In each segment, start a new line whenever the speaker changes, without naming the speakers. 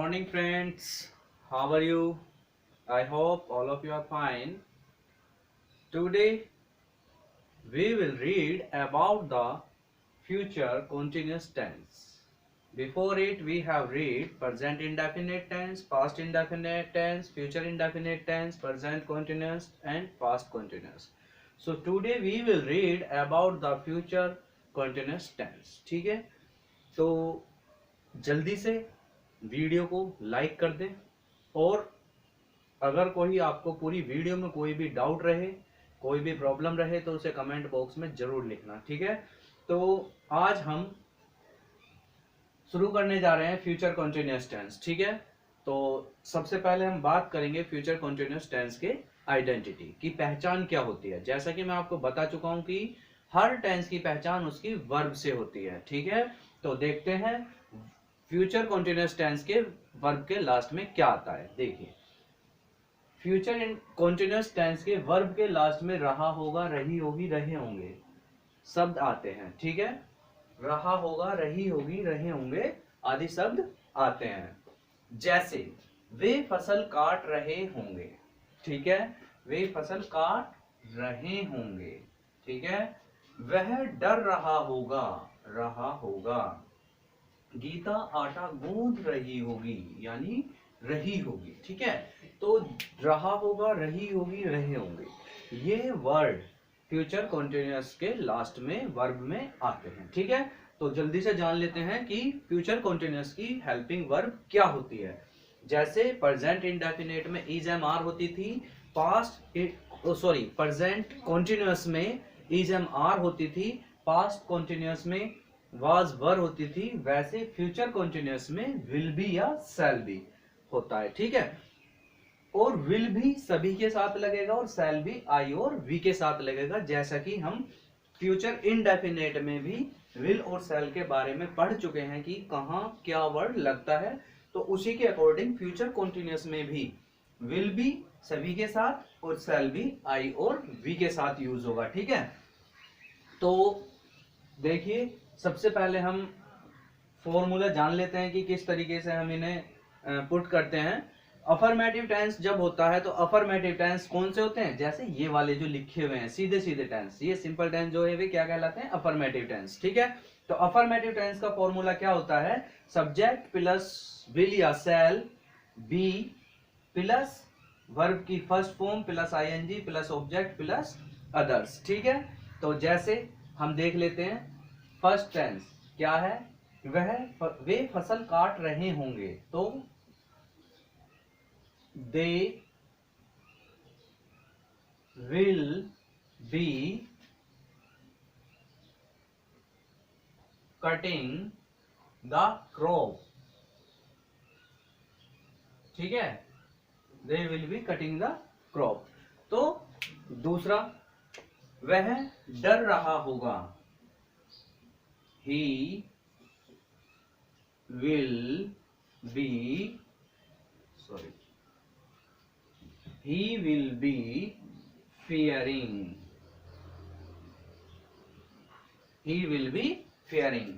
morning, friends. How are you? I hope all of you are fine. Today we will read about the future continuous tense. Before it, we have read present indefinite tense, past indefinite tense, future indefinite tense, present continuous, and past continuous. So today we will read about the future continuous tense. ठीक है? तो जल्दी से video को like कर दें और अगर कोई आपको पूरी वीडियो में कोई भी डाउट रहे, कोई भी प्रॉब्लम रहे तो उसे कमेंट बॉक्स में जरूर लिखना। ठीक है, तो आज हम शुरू करने जा रहे हैं फ्यूचर कॉन्टिन्यूअस टेंस। ठीक है, तो सबसे पहले हम बात करेंगे फ्यूचर कॉन्टिन्यूअस टेंस के आइडेंटिटी की पहचान क्या होती है। जैसा कि मैं आपको बता चुका हूं कि हर टेंस की पहचान उसकी वर्ब से होती है। ठीक है, तो देखते हैं फ्यूचर कॉन्टिन्यूअस टेंस के वर्ब के लास्ट में क्या आता है। देखिए, फ्यूचर कॉन्टिन्यूअस टेंस के वर्ब के लास्ट में रहा होगा, रही होगी, रहे होंगे शब्द आते हैं। ठीक है, रहा होगा, रही होगी, रहे होंगे आदि शब्द आते हैं। जैसे वे फसल काट रहे होंगे। ठीक है, वे फसल काट रहे होंगे। ठीक है, वह डर रहा होगा, रहा होगा। गीता आटा गूंद रही होगी, यानी रही होगी। ठीक है, तो रहा होगा, रही होगी, रहे होंगे, ये वर्ड फ्यूचर कॉन्टिन्यूअस के लास्ट में वर्ब में आते हैं। ठीक है, तो जल्दी से जान लेते हैं कि फ्यूचर कॉन्टिन्यूअस की हेल्पिंग वर्ब क्या होती है। जैसे प्रेजेंट इंडेफिनिट में इज एम आर होती थी, प्रेजेंट कॉन्टिन्यूअस में इज एम आर होती थी, पास्ट कॉन्टिन्यूअस में वाज वर होती थी, वैसे फ्यूचर कॉन्टिन्यूअस में विल बी या शैल बी होता है। ठीक है, और विल भी सभी के साथ लगेगा और शैल भी आई और वी के साथ लगेगा, जैसा कि हम फ्यूचर इनडेफिनेट में भी विल और शैल के बारे में पढ़ चुके हैं कि कहाँ क्या वर्ड लगता है। तो उसी के अकॉर्डिंग फ्यूचर कॉन्टिन्यूअस में भी विल भी सभी के साथ और शैल भी आई और वी के साथ यूज होगा। ठीक है, तो देखिए, सबसे पहले हम फॉर्मूला जान लेते हैं कि किस तरीके से हम इन्हें पुट करते हैं। अफर्मेटिव टेंस जब होता है तो अफर्मेटिव टेंस कौन से होते हैं, जैसे ये वाले जो लिखे हुए हैं सीधे सीधे टेंस, ये सिंपल टेंस जो है वे क्या कहलाते हैं, अफर्मेटिव टेंस। ठीक है, तो अफर्मेटिव टेंस का फॉर्मूला क्या होता है, सब्जेक्ट प्लस विल या शैल बी प्लस वर्ब की first form plus ING plus object plus others. ठीक है, तो जैसे हम देख लेते हैं, फर्स्ट टेंस क्या है, वे फसल काट रहे होंगे, तो they will be cutting the crop. ठीक है, they will be cutting the crop. तो दूसरा, वह डर रहा होगा, he will be he will be fearing, he will be fearing।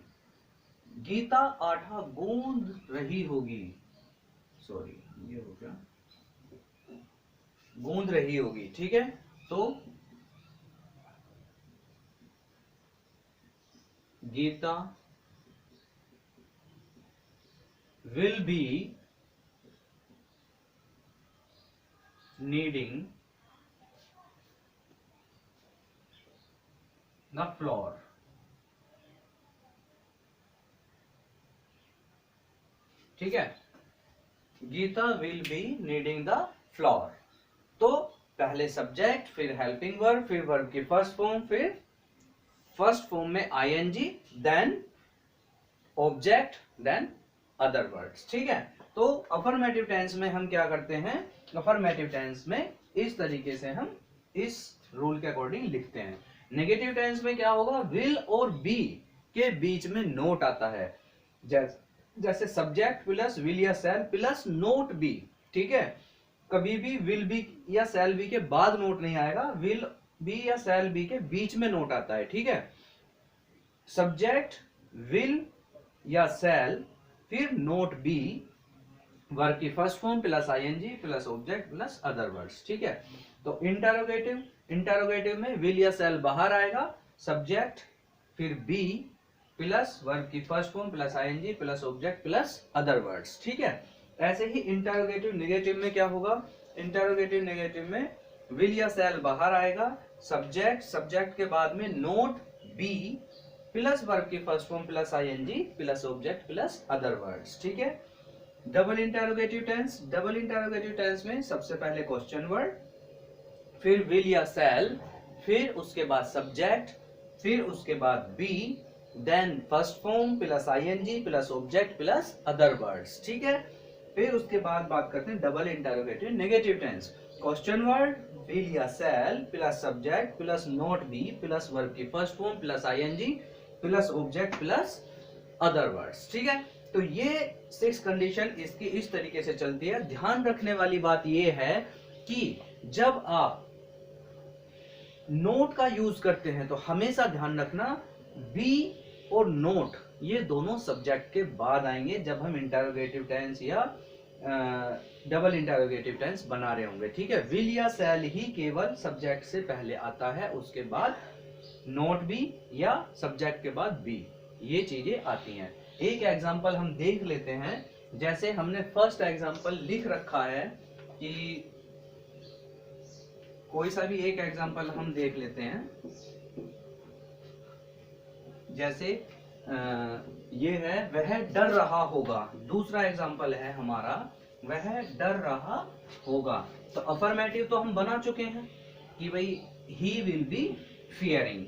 Gita आटा गूंद रही होगी, ये हो गया, गूंद रही होगी। ठीक है, तो Gita will be kneading the floor। ठीक है, Gita will be kneading the flour. तो पहले सब्जेक्ट, फिर हेल्पिंग वर्ब, फिर वर्ब की फर्स्ट फॉर्म, फिर फर्स्ट फॉर्म में ING, then object, then other words. ठीक है, तो अफर्मेटिव टेंस में हम क्या करते हैं, अफर्मेटिव टेंस में इस तरीके से हम इस रूल के अकॉर्डिंग लिखते हैं। नेगेटिव टेंस में क्या होगा, विल और बी के बीच में नोट आता है, जैसे सब्जेक्ट प्लस विल या शैल प्लस नोट बी। ठीक है, कभी भी विल बी या शैल बी के बाद नोट नहीं आएगा, विल बी या शैल बी के बीच में नोट आता है। ठीक है, सब्जेक्ट विल या शैल फिर नोट बी वर्ब की first form plus ING plus object plus other words. ठीक है, तो इंटरोगेटिव में विल या शैल बाहर आएगा, सब्जेक्ट फिर बी प्लस वर्ब की first form plus ING plus object plus other words. ठीक है, ऐसे ही इंटरोगेटिव नेगेटिव में क्या होगा, इंटरोगेटिव नेगेटिव में विल या शैल बाहर आएगा, सब्जेक्ट के बाद में नोट बी प्लस वर्ब की first form plus ING plus object plus other words. ठीक है, डबल इंटरोगेटिव टेंस में सबसे पहले क्वेश्चन वर्ड, फिर विल या शैल, फिर उसके बाद सब्जेक्ट, फिर उसके बाद be, then first form plus ING plus object plus other words. ठीक है, फिर उसके बाद बात करते हैं double interrogative negative tense, question word, will या shall plus subject plus not be plus verb की first form plus ING plus object plus other words. ठीक है, तो ये 6 कंडीशन इसकी इस तरीके से चलती है। ध्यान रखने वाली बात ये है कि जब आप नोट का यूज करते हैं तो हमेशा ध्यान रखना बी और नोट ये दोनों सब्जेक्ट के बाद आएंगे जब हम इंटरोगेटिव टेंस या डबल इंटरोगेटिव टेंस बना रहे होंगे। ठीक है, विल या शैल ही केवल सब्जेक्ट से पहले आता है, उसके बाद नोट बी या सब्जेक्ट के बाद बी, ये चीजें आती हैं। एक एग्जांपल हम देख लेते हैं, जैसे हमने फर्स्ट एग्जांपल लिख रखा है कि कोई सा भी एक एग्जांपल हम देख लेते हैं, जैसे ये है वह डर रहा होगा। दूसरा एग्जांपल है हमारा वह डर रहा होगा। तो अफर्मेटिव तो हम बना चुके हैं कि भाई ही विल बी फियरिंग।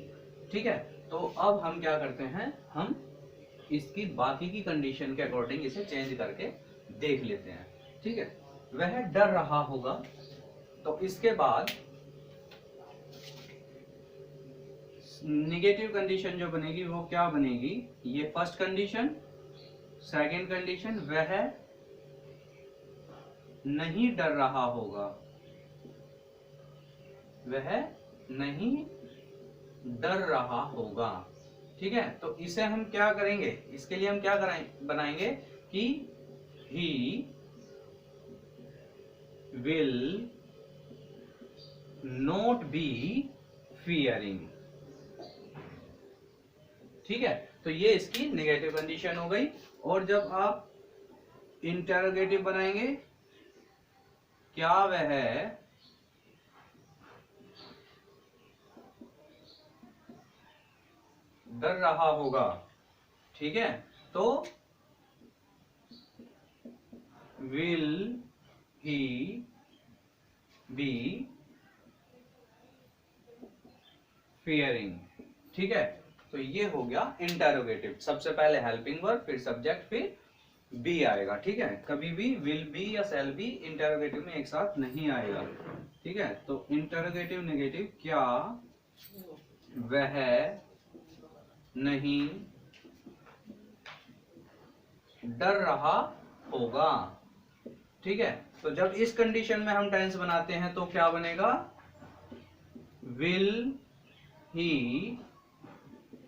ठीक है, तो अब हम क्या करते हैं, हम इसकी बाकी की कंडीशन के अकॉर्डिंग इसे चेंज करके देख लेते हैं। ठीक है, वह डर रहा होगा, तो इसके बाद निगेटिव कंडीशन जो बनेगी वो क्या बनेगी, ये फर्स्ट कंडीशन, सेकंड कंडीशन वह नहीं डर रहा होगा, वह नहीं डर रहा होगा। ठीक है, तो इसे हम क्या करेंगे, इसके लिए हम क्या बनाएंगे कि he will not be fearing. ठीक है, तो ये इसकी नेगेटिव कंडीशन हो गई। और जब आप इंटरोगेटिव बनाएंगे, क्या वह डर रहा होगा। ठीक है, तो विल ही बी फियरिंग। ठीक है, तो ये हो गया इंटरोगेटिव। सबसे पहले हेल्पिंग वर्ब, फिर सब्जेक्ट, फिर बी आएगा। ठीक है, कभी भी विल बी या शैल बी इंटरोगेटिव में एक साथ नहीं आएगा। ठीक है, तो इंटरोगेटिव नेगेटिव, क्या वह नहीं डर रहा होगा। ठीक है, तो जब इस कंडीशन में हम टेंस बनाते हैं तो क्या बनेगा, विल ही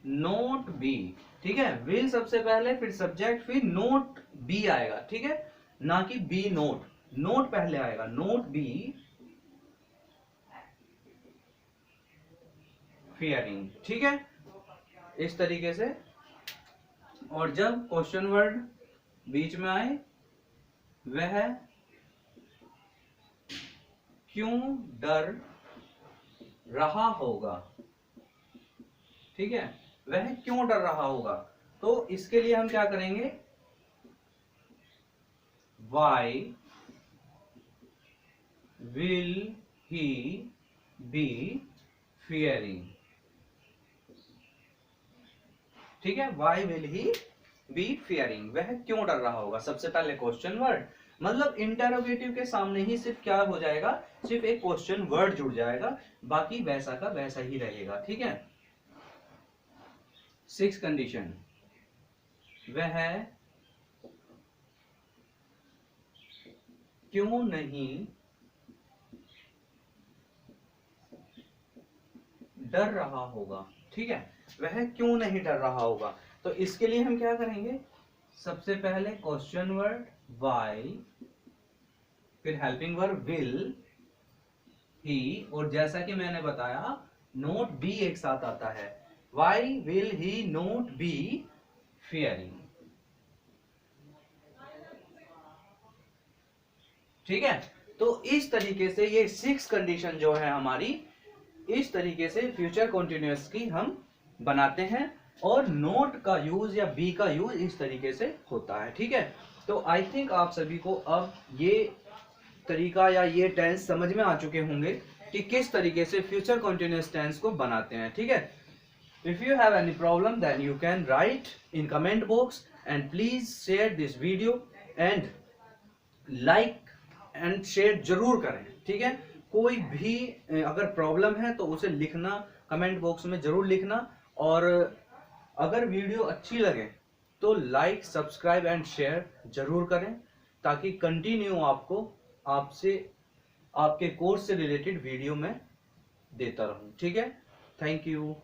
नोट बी। ठीक है, विल सबसे पहले, फिर सब्जेक्ट, फिर नोट बी आएगा। ठीक है, ना कि बी नोट, नोट पहले आएगा, नोट बी फियरिंग। ठीक है, इस तरीके से। और जब क्वेश्चन वर्ड बीच में आए, वह क्यों डर रहा होगा। ठीक है, वह क्यों डर रहा होगा, तो इसके लिए हम क्या करेंगे, why will he be fearing. ठीक है, why will he be fearing, वह क्यों डर रहा होगा। सबसे पहले क्वेश्चन वर्ड, मतलब इंटरोगेटिव के सामने ही सिर्फ क्या हो जाएगा, सिर्फ एक क्वेश्चन वर्ड जुड़ जाएगा, बाकी वैसा का वैसा ही रहेगा। ठीक है, 6 कंडीशन, वह क्यों नहीं डर रहा होगा। ठीक है, वह क्यों नहीं डर रहा होगा, तो इसके लिए हम क्या करेंगे, सबसे पहले क्वेश्चन वर्ड, वाई, फिर हेल्पिंग वर्ब विल, ही, और जैसा कि मैंने बताया नोट बी एक साथ आता है। Why will he not be fearing. ठीक है, तो इस तरीके से ये 6 कंडीशन जो है हमारी, इस तरीके से फ्यूचर कंटिन्यूअस की हम बनाते हैं, और नोट का यूज या बी का यूज इस तरीके से होता है। ठीक है, तो आई थिंक आप सभी को अब ये तरीका या ये टेंस समझ में आ चुके होंगे कि किस तरीके से फ्यूचर कंटिन्यूअस टेंस को बनाते हैं। ठीक है, if you have any problem then you can write in comment box, and please share this video, and like and share जरूर करें। ठीक है, कोई भी अगर प्रॉब्लम है तो उसे लिखना, कमेंट बॉक्स में जरूर लिखना, और अगर वीडियो अच्छी लगे तो लाइक, सब्सक्राइब एंड शेयर जरूर करें, ताकि कंटिन्यू आपको आपसे आपके कोर्स से रिलेटेड वीडियो में देता रहूं। ठीक है, थैंक यू।